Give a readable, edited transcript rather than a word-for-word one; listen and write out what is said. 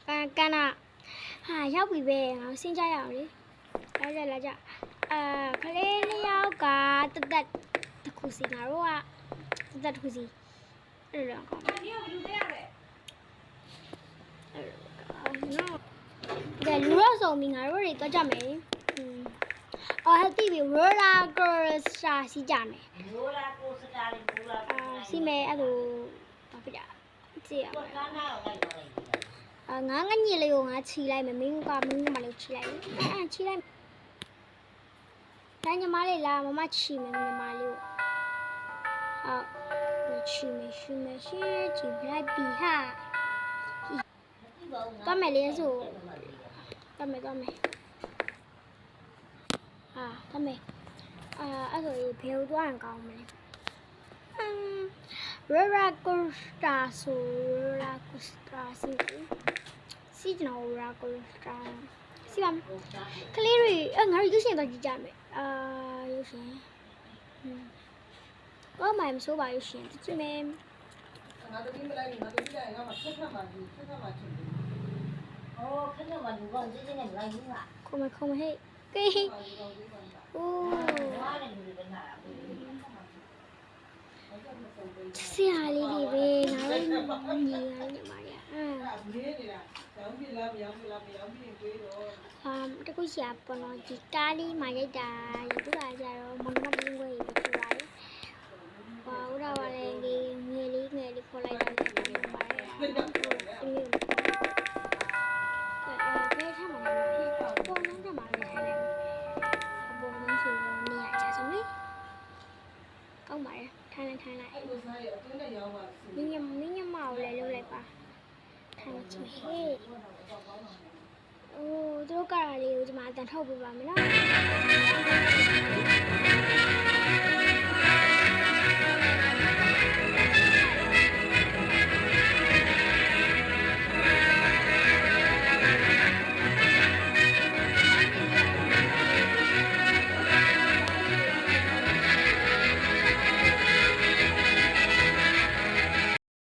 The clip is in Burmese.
ကန်နာဟာရောက်ပြီပဲငါဆင်းကြရအောင်လေလာကြခလေးနှစ်ယောက်ကတက်တခုစီငါတို့ကတက်တခုစီအဲ့လိုကောင်းတယ်နော်ကဲလူရဆောင်ပြီငါတို့တွေတော့ကြမယ်အော်ဟဲ့တီးပြီ roller coaster စီးကြမယ် roller coaster လေး roller coaster စီးမယ်အဲ့လိုဘာဖြစ်ကြကြည့်ရပါငါငညစ်လေးကိုငါခြီလိုက်မယ်မင်းကမလေးခြီလိုက်ခြီလိုက်ဒါညီမလေးလာမမခြီမယ်ညီမလေးကိုခြီမယ်ခြီလိုက်ပြီဟာတော့မယ်လေးဆိုတော့မယ်ဟာတော့မယ်အဲ့ဆိုဘယ်လိုသွားရင်ကောင်းမလဲroller coaster ဆို roller coaster စီးကျွန်တော် roller coaster စီးပါမယ်ကလေးတွေငါတို့ရုပ်ရှင်တော့ကြည့်ကြမယ်ရုပ်ရှင်ဘာမှမဆိုးပါရုပ်ရှင်ကြည့်မယ်ငါတို့ဒီမလိုက်ငါတို့ဒီလိုက်ငါမဆက်ခတ်ပါဘူးဆက်ခတ်ပါချင်တယ်哦，看到嘛，如果这些人来用啊，ခေါ်မဟဲ့ကေးအိုးဆရာလေးတွေပဲငါတို့ညီရညီမရလေးနေတာရောင်းပြလားမရောင်းပြလားမရောင်းပြရင်တွေးတော့တခုရှာပေါ်တော့ဒီကားလေးမှရိုက်တာရပြတာကြတော့မမတင်းခွေပဲဖြစ်ပါတယ်ဟောဦးတော်ပါလေငယ်လေးခေါ်လိုက်တာလည်းပါတယ်ပါတယ်ဘယ်ထားမှာလဲပေါ်လုံးထမှာလည်းထိုင်လိုက်အပေါ်လုံးဆိုနေရကြဆုံးလေကောင်းပါတယ်ထိုင်လိုက်အဲ့လိုစားရအတင်းနဲ့ရောင်းပါမင်းညမကိုလည်းလုပ်လိုက်ပါထိုင်ချင်ဟေးအိုးတို့ကရာလေးကိုဒီမှာအတန်ထုတ်ပေးပါမယ်နော်